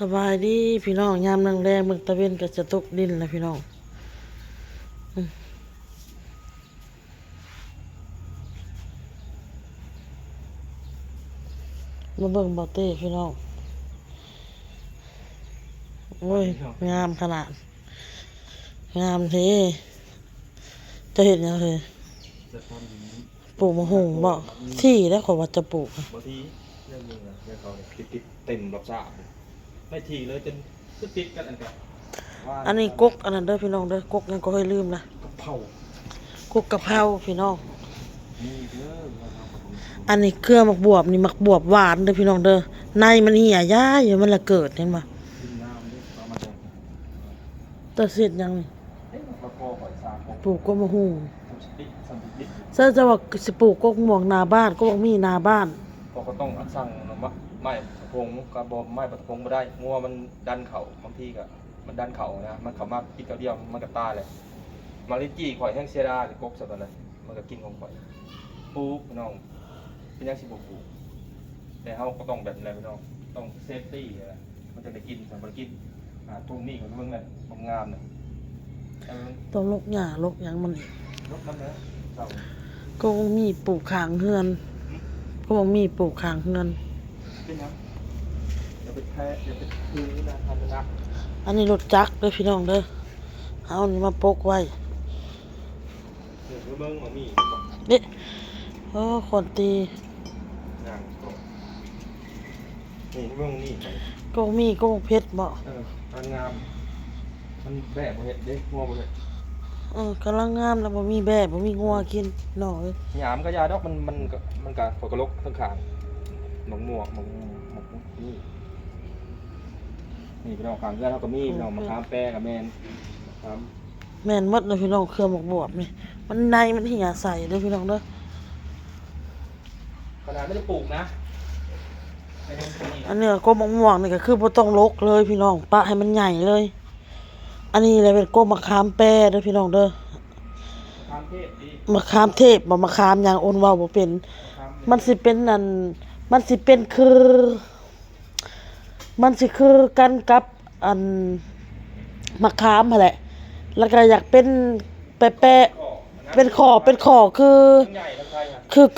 สบายดีพี่น้องยามนั่งแรงมึงตะเวนก็จะตกดินแล้วพี่น้องมาเบิ่งบ่อเต้พี่น้องโอ้ยงามขนาดงามเท่จะเห็นยังเลยปลูกมะฮุงบ่ที่แล้วขอว่าจะปลูกบางทีเรื่องนึงนะเรื่องเขาเนี่ยติดเต็มรอบสระไม่ทีเลยจนก็ติดกันอันกันอันนี้กกอันนั้นเด้อพี่น้องเด้อกกยังก็ให้ลืมนะกะเพราก กกะเพราพี่น้องมีเด้ออันนี้เครือหมักบวบนี่หมักบวบหวานเด้อพี่น้องเด้อในมันเหี่ยย่าอยู่มันละเกิดเห็นบ่กินน้ำด้วยเอามาจาก ตัดเสร็จยังนี่ มะกอกหอยสาบ ปลูกก็มะฮุงสัมติดเสื้อจะว่าสิปลูกกกม่วงนาบ้านก็บอกมีนาบ้านก็ต้องอัดสั่งไม้ตะพงกระบอกไม้ตะพงไม่ได้งัวมันดันเข่าบางทีก็มันดันเข่านะมันเขามากินเดียวมันก็ตายเลยมาลิจี้ข่อยแห้งเสียดายกกสักตอนนั้นมันก็กินของข่อยปลูกพี่น้องเป็นยังสิบปลูกแต่เขาก็ต้องแบบไหนพี่น้องต้องเซฟตี้นะมันจะได้กินสำหรับกินทุ่งนี่ของเมืองเลยงามเลยต้องลกหญ้าลกหยังมันอีกรถน้ำเนื้อเต่าก็บ่มีปลูกข้างเฮือนก็บอกมีปลูกข้างเฮือนเป็นยังอย่าไปแพ้อย่าไปซื้อนะทำนะอันนี้รถจักรเด้อพี่น้องเด้อเอาอันนี้มาปกไว้เดี๋ยวเบิ้งมามีเด็โอ้คนตีงานนี่เบิ้งนี่ก็มีก็บ่เพชรบ่มันงามมันแบบเห็ดเด็กงัวเห็ดกำลังงามแล้วบ่มีแบบบ่มีงัวกินน้องเอ้ยหยามก็ยาดอกมันก็ฝอยกระลกทั้งขางหมกม่วงหมกนี่นี่พี่น้องขางเพื่อนเขาก็มีพี่น้องมะขามแป้กับแมนครับแม่นหมดเลยพี่น้องเครือหมกบวบนี่มันในมันเหี่ยใส่เด้อพี่น้องเด้อขนาดไม่ได้ปลูกนะอันนี้ก็มะม่วงนี่ก็คือบ่ต้องรกเลยพี่น้องปะให้มันใหญ่เลยอันนี้เลยเป็นมะขามแป้เด้อพี่น้องเด้อมะขามเทศบ่มะขามหยังโอนเว้าบ่เป็นมันสิเป็นอันมันสิเป็นมันสิคือกันกับอันมะขามหั่นแหละแล้วก็อยากเป็นแปะๆเป็นขอคือ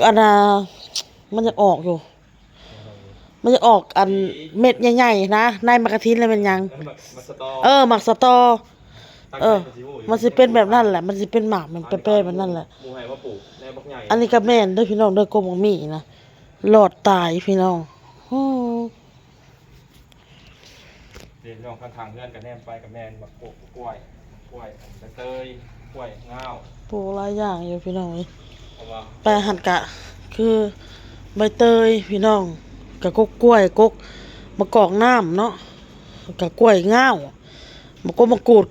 อันน่ะมันจะออกอยู่มันจะออกอันเม็ดใหญ่ๆนะในมะกะทินเลยเป็นหยังหมักสตอมันสิเป็นแบบนั้นแหละมันสิเป็นหมากมันแป้ๆแบบนั้นแหละอันนี้ก็แม่นเด้อพี่น้องเด้อกบมีนะหลอดตายพี่น้องเดี๋ยวน้องข้างๆเพื่อนกันแนมไปกับแมนแบบปลูกกล้วยเตยกล้วยงาวปลูกหลายอย่างอยู่พี่น้องแปลหันกะคือใบเตยพี่น้องกับกล้วยกมะกอกน้ำเนาะกับกล้วยงาวมะกรูด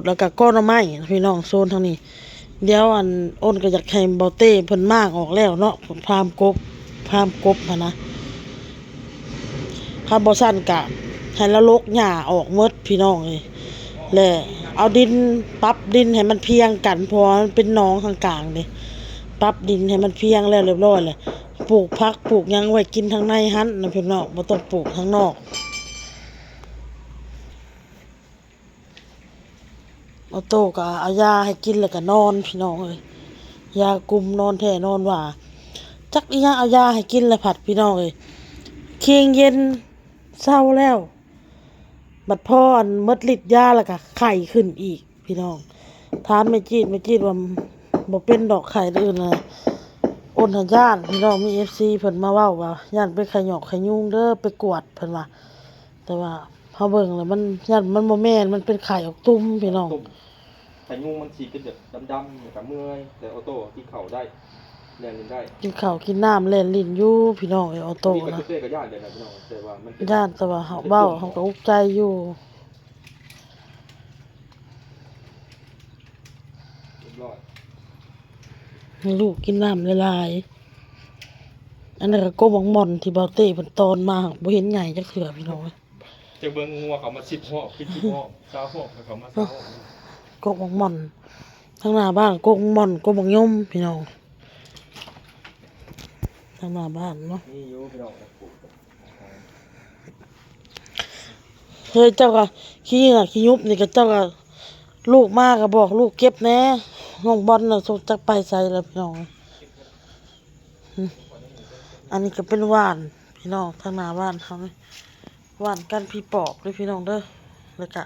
แล้วก็ก้อนไม้พี่น้องโซนทางนี้เดี๋ยวอันอ้นก็อยากให้เบาเต้เพิ่นมากออกแล้วเนาะพามกบนะข้าบ่สั่นกะให้ละลกหญ้าออกหมดพี่น้องเลยแหละเอาดินปรับดินให้มันเพียงกันเพราะมันเป็นหนองทางกลางเด้ปรับดินให้มันเพียงแล้วเรียบร้อยเลยปลูกผักปลูกหยังไว้กินทางในหั่นนะพี่น้องบ่ต้องปลูกข้างนอกเอาโตก็เอายาให้กินแล้วก็นอนพี่น้องเอ้ยยากุมนอนแท้นอนว่าจักอีหยังเอายาให้กินแล้วผัดพี่น้องเอ้ยเคียงเย็นเศร้าแล้วบัดพรหมดฤทธิ์ยาแล้วก็ไข้ขึ้นอีกพี่น้องถามแม่จีดว่าบ่เป็นดอกไข้อื่นเลยอ้นหันย่านพี่น้องมี FC เพิ่นมาเว้าว่าย่านไปขยอกขยุงเด้อไปกวดเพิ่นว่าแต่ว่าเฮาเบิ่งแล้วมันย่านมันบ่แม่นมันเป็นไข้ออกตุ่มพี่น้องไข่ยุงมันสีเป็นแบบดำๆกับเมื่อยแต่ออโต้กินเข่าได้แล่นลิ้นได้กินข้าวกินน้ำเล่นลิ้นอยู่พี่น้องไอ้ออโต้นะก็ย่านเลยนะพี่น้องแต่ว่ามันย่านแต่ว่าเฮาเว้าเฮาก็อุกใจอยู่ให้ลูกกินน้ำหลายๆอันนั้นก็กบหม่อนที่เบาเต้เพิ่นตอนมาบ่เห็นใหญ่จักเทื่อพี่น้องจะเบิ่งงัวเขามา10หอกกิน10หอก20หอกเขามา20หอกกบหม่อนทางหน้าบ้านกบหม่อนกบยมพี่น้องทางหน้าบ้านเนาะนี่อยู่พี่น้องปลูก เฮ้ยเจ้าก็ขี้ยุบนี่ก็เจ้าก็ลูกมากก็บอกลูกเก็บแหน่น้องบอลน่ะส่งจักไปใส่แล้วพี่น้องอันนี้ก็เป็นว่านพี่น้องทางหน้าบ้านเขานี่ว่านกันพี่ปอบเลยพี่น้องเด้อแล้วก็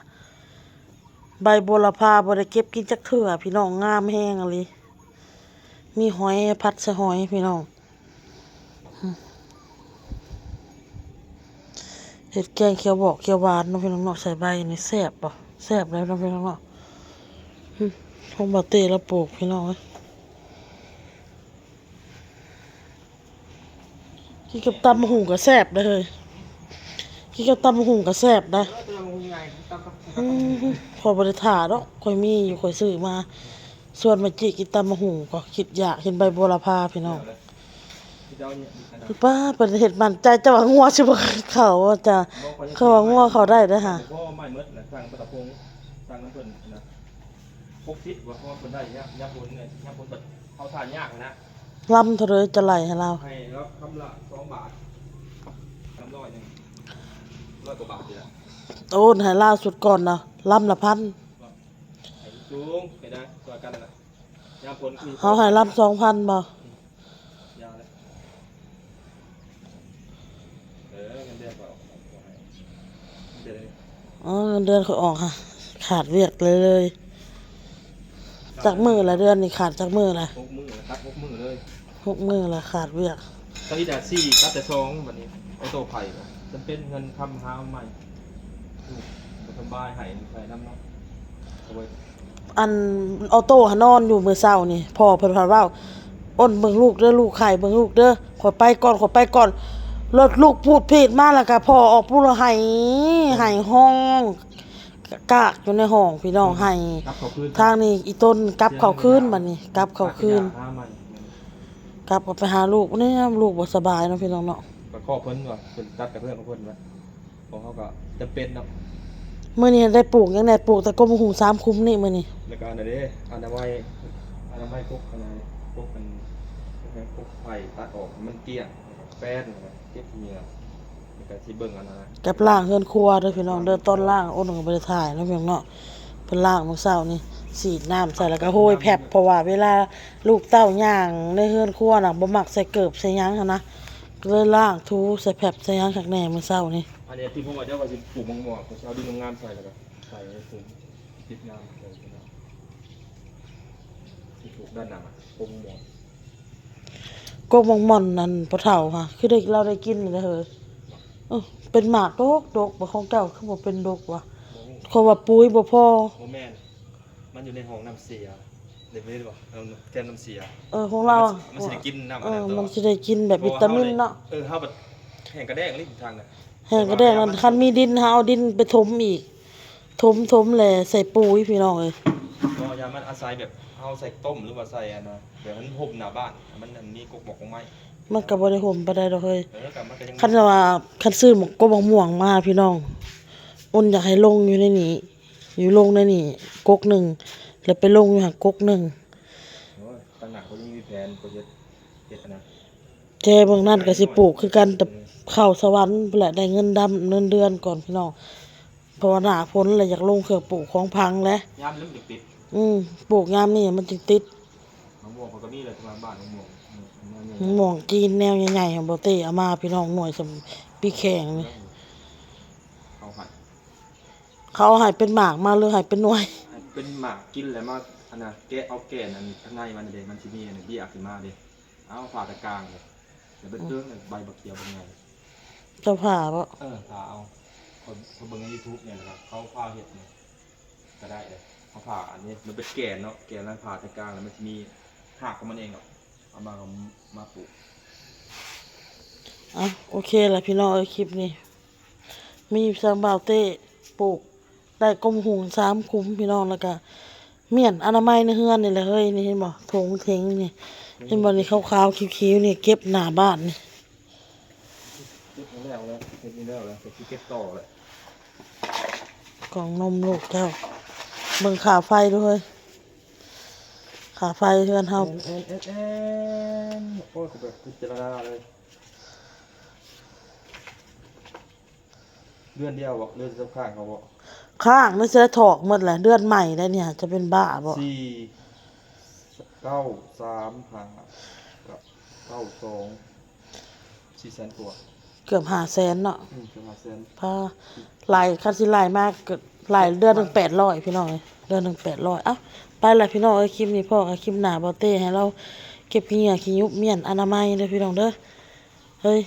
ใบโบระพาบ่ได้เก็บกินจักเทื่อพี่น้องงามแฮงอะลิมีหอยพัดใส่หอยพี่น้องเห็ดแกงเขียวบอกเขียวหวานเนาะพี่น้องเนาะใส่ใบนี่แซ่บป่ะแซ่บแล้วเนาะพี่น้องเนาะห้องบาเต้แล้วปลูกพี่น้องเอ้ยกินกับตำมะหุ่งก็แซ่บได้เลยกินกับตำมะหุ่งก็แซ่บได้พอบริถาดอกค่อยมีอยู่ค่อยซื้อมาส่วนมาจิกินตำมะหุ่งก็คิดอยากเห็นใบบัวละพาพี่น้องป้าเป็นเห็ดมันใจจะว่างัวใช่ปะเขาจะเขาว่างัวเขาได้นะฮะ พ่อไม่เมดนะสั่งประตะพงสั่งน้ำเพิ่นนะพกซิดว่าพ่อเพิ่นได้ยาปนเนี่ยยาปนแบบเขาทานยากนะ ลำเท่าไรจะไหลให้เรา ให้แล้วคำละ2 บาทคำ100นึง100 กว่าบาทนี่แหละ โอ้ให้ล่าสุดก่อนนะลำละพัน ให้สูงเห็นนะตัวกันนั่นน่ะยาปนคือ เขาให้ลำ2,000บ่ ยาเลยเงินเดือนก็ให้เดือนนี้ อ๋อเงินเดือนเขาออกค่ะ ขาดเวียกเลยจากมือละเดือนนี่ขาดจากมือละ 6 มื้อตัด6 มื้อเลย 6 มือละขาดเวียก ตอนนี้แต่4ตัดแต่2บัดนี้ไอ้โตไผ่ก็จะเป็นเงินคำหาใหม่บ่สบายให้ใส่น้ำเนาะเอาไว้ อันออโต้หานอนอยู่มื้อเช้านี่พ่อเพิ่นพาเว้าอ้นเบิ่งลูกเด้อลูกไข่เบิ่งลูกเด้อขอยไปก่อนรถลูกพูดผิดมาแล้วก็พ่อออกพูดแล้วให้ห้องกากอยู่ในห้องพี่น้องให้ กลับเขาคืน ทางนี้อีต้นกลับเข้าคืนบัดนี้กลับเข้าคืน หาใหม่ กลับไปหาลูกเนี่ยลูกบ่สบายเนาะพี่น้องเนาะ ก็ข้อเพิ่นก่อนเพิ่นตัดกับเพื่อนของเพิ่นไว้เพราะเขาก็จำเป็นเนาะ มื้อนี้ได้ปลูกยังได้ปลูกแต่ก็บ่ฮู้3คุ้มนี่มื้อนี้ แล้วก็อันนั้นเด้อนามัยพวกอันนั้นพวกมันพวกไผ่ตัดออกมันเกลี้ยงแป้นเก็บเหงื่อแล้วก็สิเบิ่งอันนั้นนะ กับล้างเฮือนครัวเด้อพี่น้องเด้อต้นล่างโอ้นก็บ่ได้ถ่ายเนาะพี่น้องเนาะเพิ่นล้างมื้อเช้านี่สีดน้ำใส่แล้วก็โหยแผบเพราะว่าเวลาลูกเต้าย่างในเฮือนครัวน่ะบ่มักใส่เกิบใส่หยังหันนะก็เลยล้างถูใส่แผบใส่หยังคักแน่มื้อเช้านี่ อันนี้ที่ผมว่าเดี๋ยวว่าสิปลูกมะม่วงผมสิเอาดินงามๆใส่แล้วก็ใส่ให้ผมติดงามเลยนะที่ปลูกด้านหน้าปลูกมะม่วง กกม่อนนั่นบ่เฒ่าค่ะคือได้เราได้กินนี่แหละเฮ้ยเป็นหมากดกบ่ของเจ้าคือบ่เป็นดกวะเขาว่าปุ๋ยบ่พอ โมแมนมันอยู่ในห้องน้ำเสียเดี๋ยวไม่ได้บอกเอาแกนน้ำเสีย ของเรา มันสิได้กินน้ำอันนั้นต่อ มันสิได้กินแบบวิตามินเนาะ เฮาแบบแห้งกระแดงนี่ทางน่ะ แห้งก็ได้มันคันมีดินหาเอาดินไปถมอีกถมแหละใส่ปุ๋ยพี่น้องเอ้ย ก็ยามันอาศัยแบบเฮาใส่ต้มหรือว่าใส่อันนะแบบมันห่มหน้าบ้านมันมีกกหมอกของไม้ มันก็บ่ได้ห่มปานใดดอกเฮ้ย กับมันก็ยัง คันว่าคันซื้อหมกกบม่วงมาพี่น้องอุ่นอยากให้ลงอยู่ในนี้อยู่ลงในนี้กกหนึงแล้วไปลงอยู่หักกกหนึง โอ้ยตั้งหน้าเขายังมีแผนโปรเจกต์เฮ็ดอันนะ แจเบิ่งนั่นก็สิปลูกคือกันแต่เข้าสวรรค์พู้นแหละได้เงินเงินเดือนก่อนพี่น้องเพราะว่าหน้าฝนแล้วอยากลงเครื่องปลูกของพังแหละ ยามเริ่มติด ปลูกยามนี้มันจึงติด มะม่วงเขาก็มีเลยที่บ้านมะม่วง หม่วงจีนแนวใหญ่ๆของบ่เต้เอามาพี่น้องหน่วยสำปีแข็งนี่ เขาหัด เขาเอาให้เป็นหมากมาหรือให้เป็นหน่วย เป็นหมากกินแล้วมาอันน่ะแกะเอาแก่นอันข้างในมันเด้มันสิมีอันนี้เบี้ยขึ้นมาเด้เอาฝาตะกลางเลยเดี๋ยวเป็นเรื่องใบบักเขียวเป็นไง เจ้าผ่าบ่ ถ้าเอาคนเบิ่งใน YouTube เนี่ยนะครับเขาผ่าเห็ดเนี่ยก็ได้เลยเขาผ่าอันนี้มันเป็นแก่นเนาะแก่นแล้วผ่าตะกลางแล้วมันจะมีหักของมันเองเนาะเอามาปลูก โอเคล่ะพี่น้องคลิปนี้มีสังบ่าวเต้ปลูกได้กลมหุง3คุ้มพี่น้องแล้วก็เมี่ยนอนามัยในเฮือนนี่แหละเฮ้ยนี่เห็นบ่ถุงเทงนี่เห็นบ่นี่ขาวๆคิ้วๆนี่เก็บหน้าบ้านนี่ เก็บแล้วเก็บนี่แล้วเก็บที่เก็บต่อเลย กล่องนมลูกเจ้าเบิ่งขาไฟด้วยขาไฟเฮือนเฮา โอ้ยแบบพิจารณาเลย เดือนเดียวบ่เดือนสักข้างเขาบ่ ข้างนี่จะได้ถอกหมดแหละเดือนใหม่ได้เนี่ยจะเป็นบ้าบ่ สี่เก้าสามห้ากับเก้าสอง400,000ตัว เกือบ500,000เนาะ จะมาเซ็น พาหลายคันสิหลายมากเกิดหลายเดือนหนึง800พี่น้องเอ้ยเดือนหนึง800เอ้าไปละพี่น้องเอ้ยคลิปนี้พ่อกับคลิปหน้าบ่เต้ให้เราเก็บขี้เหงื่อขี้ยุบเมียนอนามัยเด้อพี่น้องเด้อเฮ้ย